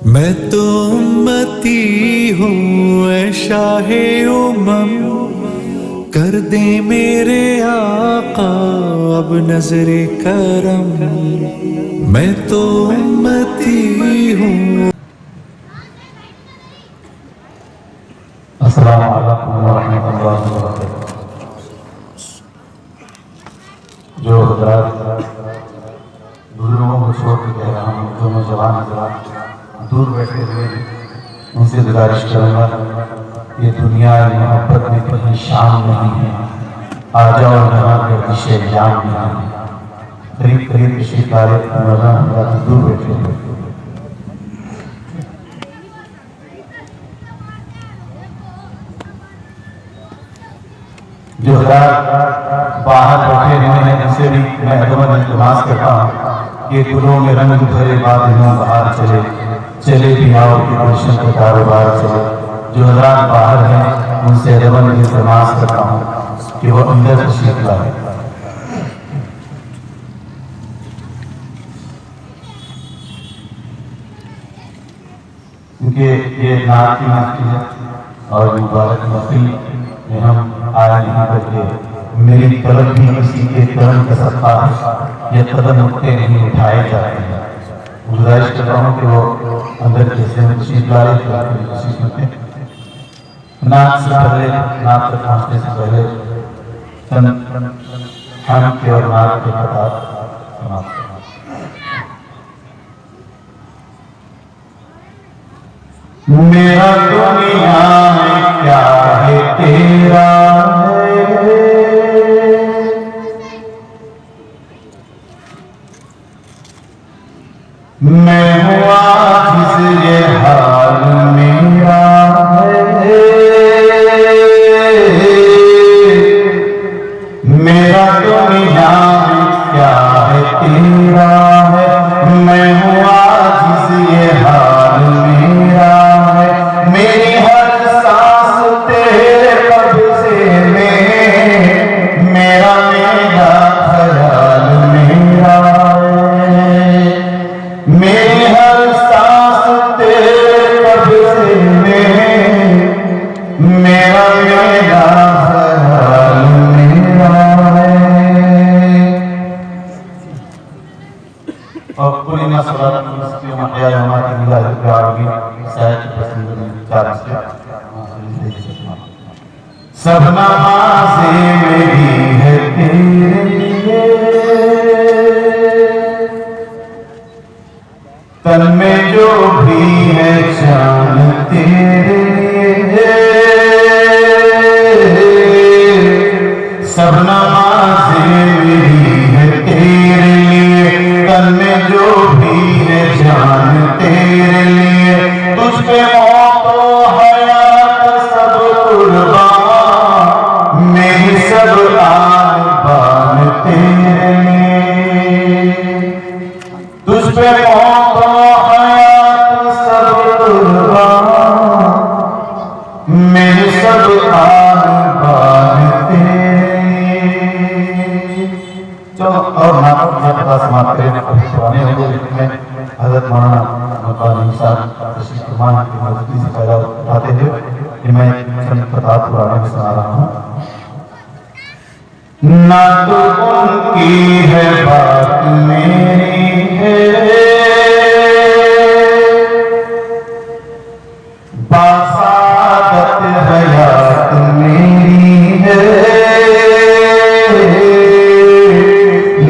मैं तो उम्मती हूँ ऐ शाहे उमम, कर दे मेरे आका अब नजरे करम। मैं तो उम्मती हूँ। अस्सलामु अलैकुम व रहमतुल्लाहि व बरकातुहू। जो हज़रात बुजुर्गों को छोड़ के कह रहा हूँ, जो नौजवान हज़रात दूर बैठे हुए हैं, उनसे गुजारिश करूँगा, ये दुनिया मोहब्बत में कहीं शाम नहीं है, आ जाओ यहाँ गर्दिशे जाम नहीं है। करीब करीब तशरीफ ला रहे हज़रात दूर बैठे हुए। जो हज़रात बाहर बैठे हुए हैं, उनसे भी मैं अदब इल्तिमास करता हूँ कि गुलों में रंग भरे बादलों बाहर चले चले भी आओ कि गुलशन का कारोबार चले। जो हज़रात बाहर हैं, उनसे अदब इल्तिमास करता हूँ कि वो अंदर तशरीफ लाए। क्योंकि ये नात की महफिल है और मुबारक महफिल में हम आए नहीं करके मेरी कलम भी किसी के कलम का सदका है, ये कदम उठते नहीं उठाए जाते हैं। गुजारिश कर रहा हूँ कि वो अंदर कैसे में तशरीफ लाए, तशरीफ रखें। नात से पहले, नात तक पहुँचने से पहले हम के और नात के कतार समाप्त करना। मेरा दुनिया में क्या है तेरा है, मैं हुआ जिस ये हाल मेरा है। मेरा दुनिया में क्या है तेरा है, मैं हुआ जिस ये हाल मेरा है। मेरी हर सांस तेरे कब्ज़े में, मेरा मेरा ख्याल मेरा है। मेरी हर सांस तेरे कब्ज़े में, मेरा मेरा ख्याल मेरा है। और पूरी नस्ल सब नमाज़ें मेरी है तेरे लिए, तन में जो भी है जान तेरे लिए। सब नमाज़ें मेरी है तेरे लिए, तन में जो भी है जान तेरे लिए। तुझ पे मौत हयात सब कुर्बान, मेरी सब आन बान तेरे लिए। तुझ पे मौत हयात सब कुर्बान, मेरी सब आन बान तेरे लिए। चलो और नाता समाप्त करें। पुराने होंगे में हज़रत मौलाना मकानी साहब तशरीफ़ फरमा की मौजूदगी से फ़ायदा उठाते हुए कि मैं चंद फ़क़ात पुराने में सुना रहा हूँ। ना तो उनकी है बात मेरी है, बासादत हयात मेरी है।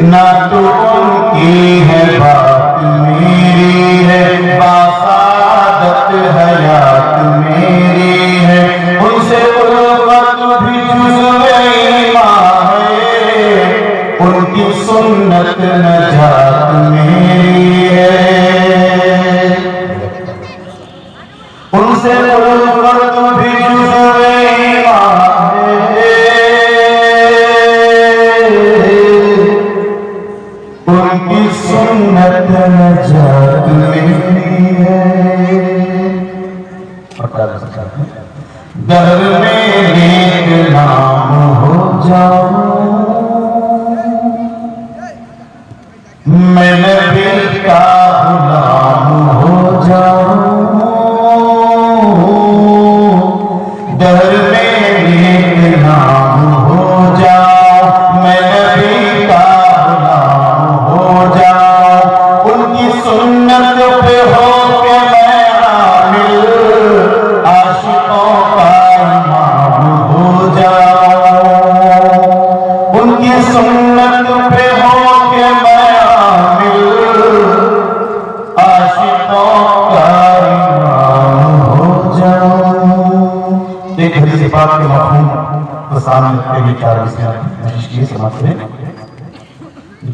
ना तो उनकी है बात मेरी है, बासादत हयात मेरी है। उनसे उल्फत भी जुज़्वे ईमान है, उनकी सुन्नत नजात मेरी है। उनसे उल्फत भी जुज़्वे ईमान है, उनकी सुन्नत नजात मेरी है। दर में नेक नाम हो जाओ, मैं नबी का गुलाम हो जाओ, उनकी सुन्नत पे हो के मैं आमिल, आशिकों का इमाम हो जाओ, उनकी सुन्नत पे हो के मैं आमिल, आशिकों का इमाम हो जाओ। एक हदीस पाक के मफ़हूम को सामने रखते हुए 4 विषय कोशिश की समझते हैं।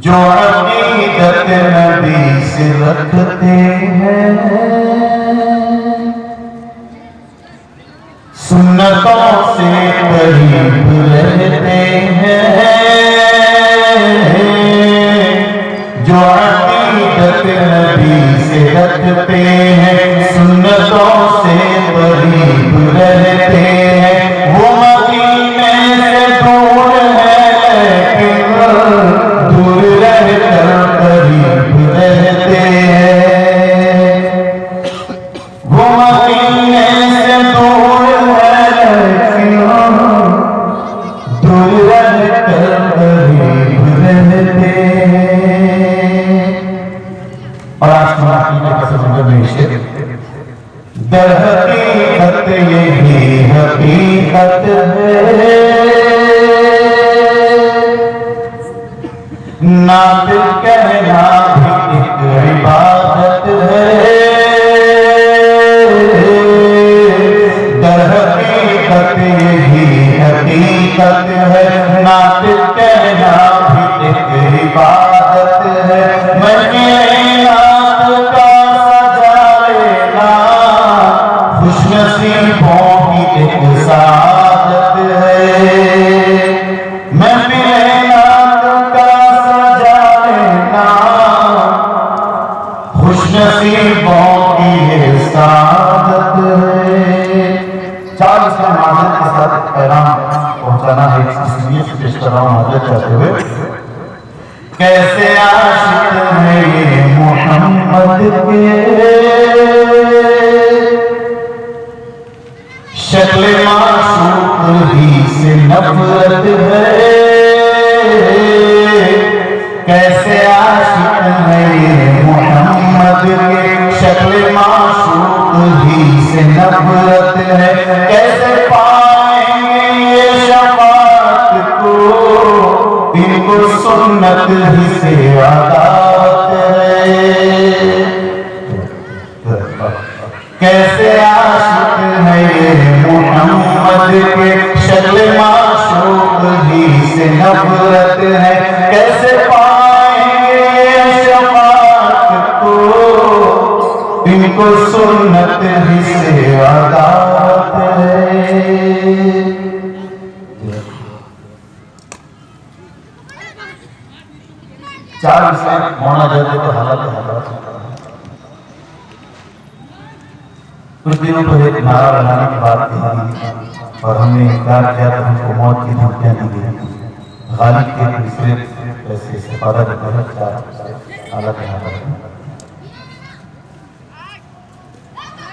जो अक़ीदत नबी से रखते हैं, सुन्नतों से करीब रहते हैं, जो अक़ीदत नबी से रखते हैं, सुन्नतों से करीब रहते हैं, वो मदीने से दूर है लेकिन दूर रहकर करीब रहते हैं, वो मदीने से दूर है लेकिन दूर रहकर करीब रहते हैं। और आज तुम्हारी के समझ में शेर दर हकीकत यही हकीकत है, नातिल कहना भी एक इबादत है, दर हकीकत यही हकीकत है, नातिल कहना भी एक इबादत है। खुशनसीबों की एक सादत है, महफिले नात का सजा लेना, खुशनसीबों की ये सादत है। 4 इसमें माज़रत के साथ पैगाम पहुंचाना है, इसलिए से पेश कर रहा हूं माज़रत चाहते हुए। कैसे आशिक है ये मोहम्मद के, शक्ल माशूक ही से नफरत है, कैसे आशिक है ये मोहम्मद के, शक्ल माशूक ही से नफरत है, कैसे पाएंगे ये शफाअत को, इनको सुन्नत ही से अदावत है, कैसे आशिक है ये मोहम्मद के, शक्ल माशूक ही से नफरत है, कैसे पाएंगे शफाअत को, इनको सुन्नत ही से अदावत है। चार विषय मौना जाते तो हालात कुछ दिनों को एक नारा लगाने की बात थी और हमने इकरार किया तो हमको मौत की धमकियां दी गई। गालिब के दूसरे ऐसे इस्तेफादा जो गलत हालत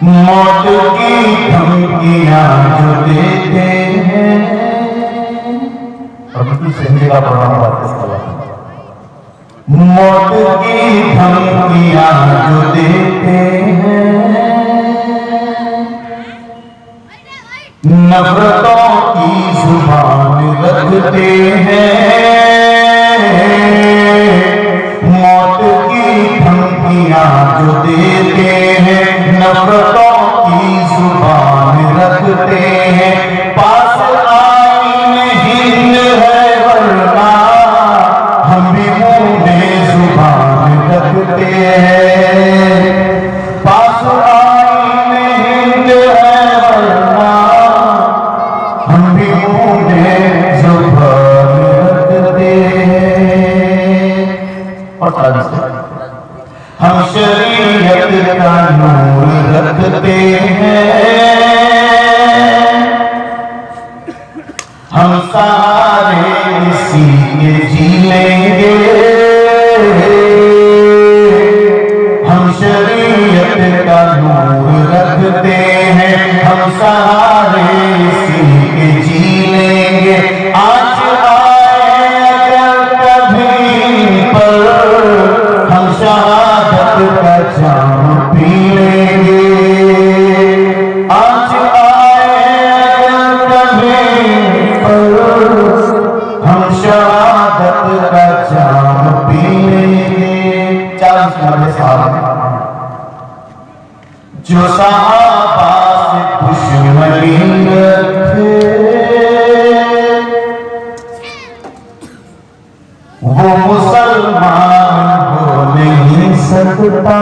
मौत की धमकियां जो देते हैं, और बिल्कुल सही जगह पर हम बात कर, मौत की धमकियां जो देते हैं, नफरतों की जुबान रखते हैं, मौत की धमकियां जो देते हैं, नफरतों की जुबान रखते हैं, पास आईन हिंद है वरना हम भी मुंह में जुबान रखते हैं, पास आईन हिंद है वरना हम भी मुंह में जुबान रखते हैं। और हम शरीयत का नूर रखते हैं, हम सारे इसी के जी लेंगे, हम शरीयत का नूर रखते हैं, हम सारे जो सहाबा से दुश्मनी रखे वो मुसलमान हो नहीं सकता।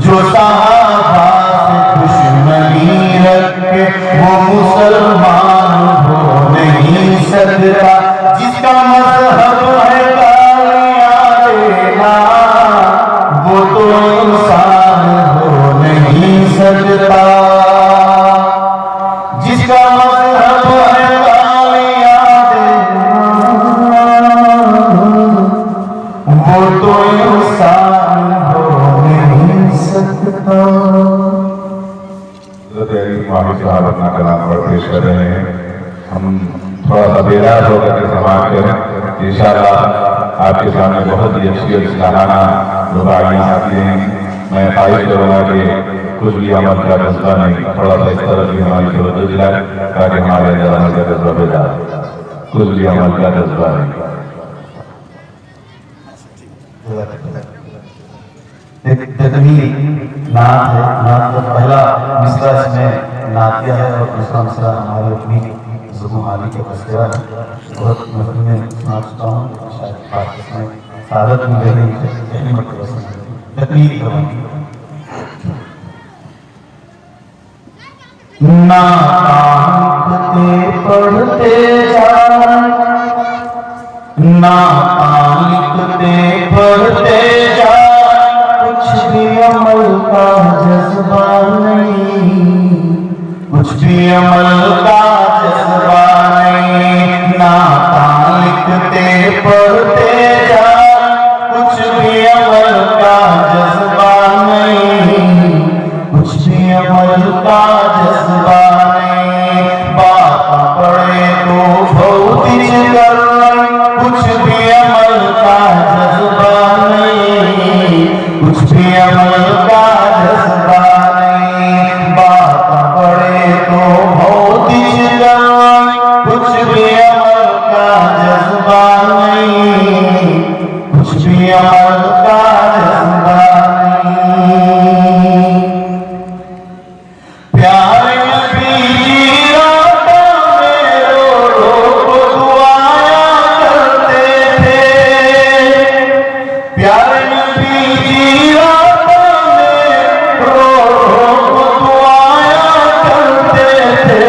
जो सहाबा से दुश्मनी रखे वो मुसलमान हो नहीं सकता। जिसका मजहब है गालियां देना वो तो इंसान हो नहीं सकता। जिसका मजहब है गालियां देना वो तो इंसान हो नहीं सकता। अपना कलाम पर पेश कर रहे हैं। हम थोड़ा सा बेदार होकर के समाज करें। इंशाअल्लाह आपके सामने बहुत ही अच्छी इस्लाहाना रुबाइयाँ आती हैं। मैं ख्वाहिश करूँगा कि कुछ भी अमल का जज्बा नहीं, थोड़ा सा इस तरह की हमारी तवज्जो दिलाए ताकि हमारे अंदर अमल का जज्बा पैदा हो। कुछ भी अमल का जज्बा नहीं। एक तकबीर नात है। नात का पहला मिसरा इसमें नातिया है और दूसरा मिसरा हमारे अपनी ज़ुबान हाली के तस्करा है। बहुत महफिल में सुना चुका हूँ, शायद पाकिस्तान में सादत मिल रही है। तकबीर ना आंखते पढ़ते जाए, ना लिखते पढ़ते जाए, कुछ भी अमल का जज्बा नहीं, कुछ भी अमल का जज्बा नहीं। ना लिखते पढ़ते जाए, कुछ भी अमल का जज्बा नहीं, कुछ भी अमल का जज्बा नहीं। बात पढ़े तो भौतिक कर, कुछ भी अमल का जज्बा नहीं, कुछ भी अमल का जज्बा नहीं। बात पढ़े तो भौतिक कर, कुछ भी अमल का जज्बा नहीं, कुछ भी अमल का जज्बा नहीं। प्यारे नबी जी रातों में रो रो को दुआया करते थे। प्यारे नबी जी रातों में रो रो को दुआया करते थे,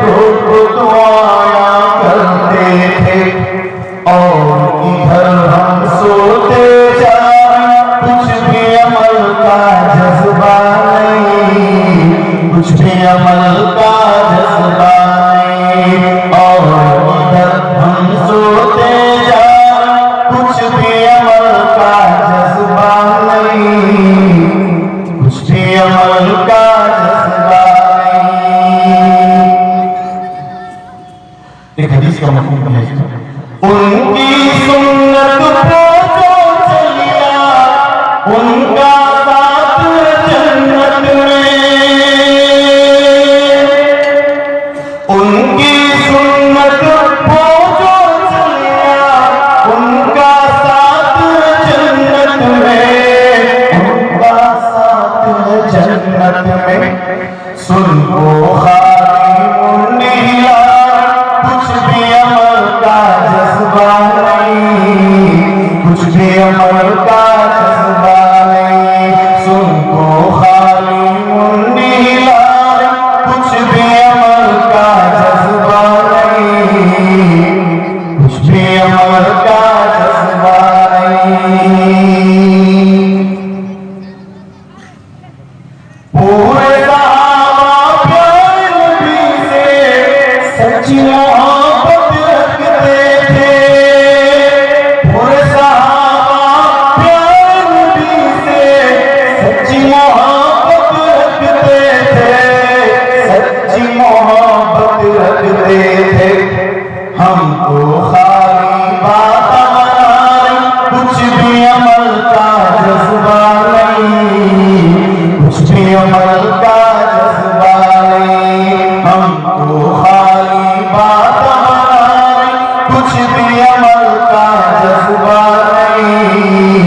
रो को दुआया करते थे। और इधर हम सोते जाए, कुछ भी अमल का जज्बा नहीं, कुछ भी अमल का जज्बा नहीं। और इधर हम सोते जाए, कुछ भी अमल का जज्बा नहीं, कुछ भी अमल का जज्बा नहीं। एक हदीस का मफ़हूम है इसमें। उनकी सुन्नत पे जो चलिया, उनका साथ जन्नत में। उनकी सुन्नत पे जो चलिया, उनका साथ जन्नत में, उनका साथ जन्नत में। सुन को खाली मुंडी ला, कुछ भी अमल का जज्बा नहीं, कुछ भी अमल का जज्बा नहीं। सुन को खाली मुंडी ला, कुछ भी अमल का जज्बा नहीं, कुछ भी अमल का जज्बा नहीं। पूरे सहाबा प्यारे नबी से सच्ची मोहब्बत रखते थे। पूरे सहाबा प्यारे नबी से सच्ची मोहब्बत रखते थे, सच्ची मोहब्बत रखते थे। हमको खाली बात बनाई, कुछ भी अमल का जज्बा नहीं, कुछ भी अमल का जज्बा नहीं। हमको खाली बात बनाई, कुछ भी अमल का जज्बा नहीं,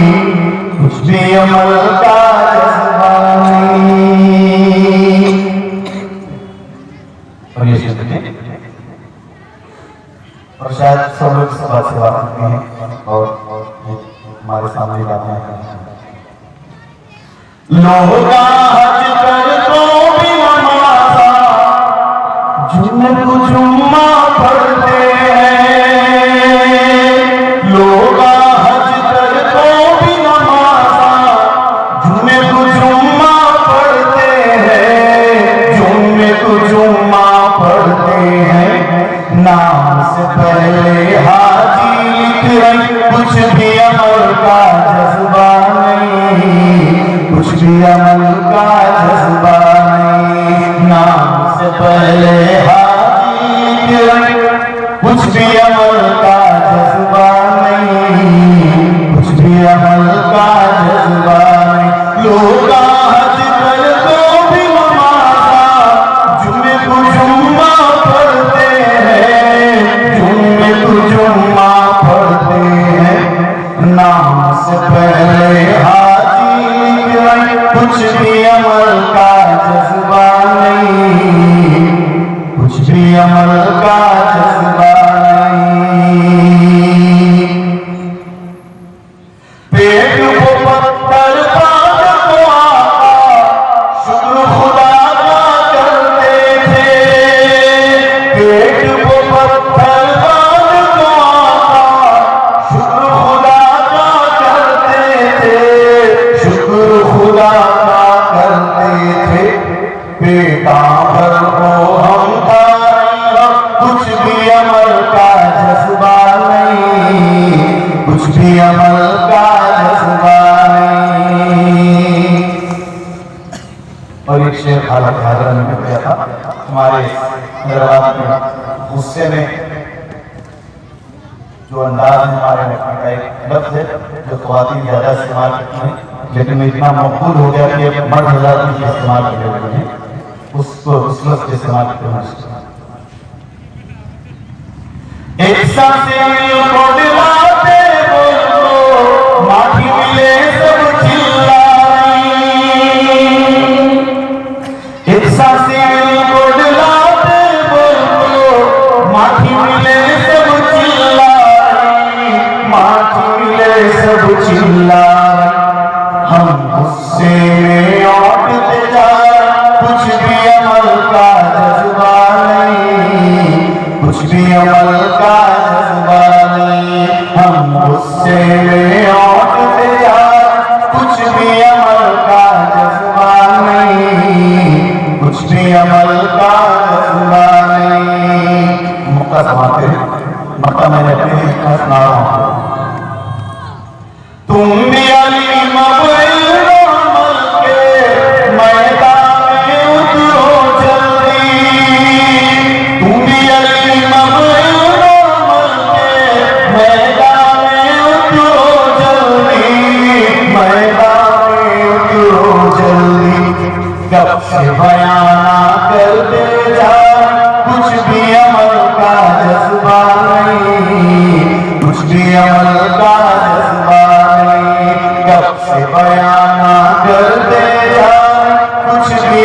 कुछ भी अमल का लोग हज कर तो भी नमाज़ा जुम्मे जुम्मा पढ़ते हैं। लोग हज कर तो भी नमाज़ा जुम्मे जुम्मा पढ़ते हैं। जुम्मे जुम्मा पढ़ते हैं। नाम से पहले हाजी लिख रही, कुछ भी अमल का जज्बा नहीं, कुछ भी अमल का जज्बा नहीं। नाम से पहले हाजी लिख रही, कुछ भी अमल का जज्बा नहीं, कुछ भी अमल का जज्बा नहीं। लोग हज कर तो भी नमाज़ा जुम्मे को जुम्मा पढ़ते हैं। जुम्मे को जुम्मा पढ़ते हैं। नाम से पहले हाजी लिख रही, कुछ भी अमल का जज्बा नहीं, कुछ भी अमल का जज्बा नहीं। पेट को पत्थर बांध को आका शुक्र खुदा का करते थे। पेट को पत्थर बांध को आका शुक्र खुदा का करते थे। शुक्र खुदा का करते थे। बेटा भर को हम खाएं, कुछ भी अमल का जज्बा नहीं, कुछ भी अमल का जज्बा नहीं। और एक शेर हालत हाजरा में मिल गया था हमारे हैदराबाद में। गुस्से में जो अंदाज है हमारे रखने का एक लफ्ज़ है जो ख्वातीन ज़्यादा इस्तेमाल करती हैं, लेकिन इतना मकबूल हो गया कि अब मर्द हज़ार भी इस्तेमाल कर रहे हैं उसको, उस लफ्ज़ के इस्तेमाल करते हैं। एक सांसें को दिलाते बोलो, माटी मिले सब चिल्लाई। एक सांसें को दिलाते बोलो, माटी मिले सब चिल्लाई, माटी मिले सब चिल्लाई। हम गुस्से में औटते जा, कुछ भी अमल का जज्बा नहीं, कुछ भी अमल का जज्बा नहीं। हम गुस्से में औटते जा, कुछ भी अमल का जज्बा नहीं, कुछ भी अमल का जज्बा नहीं। मक्का समाते हैं, मक्का मैंने अपने लिए सुना रहा हूँ। तुम भी अली मबइल अमल के मैदान में उतरो जल्दी। तुम भी अली मबइल अमल के मैदान में उतरो जल्दी, मैदान में उतरो जल्दी। कब से बयाना करते जा, कुछ भी अमल का जज्बा नहीं, कुछ भी अमल का जज्बा नहीं। कब से बयाना करते जा, कुछ भी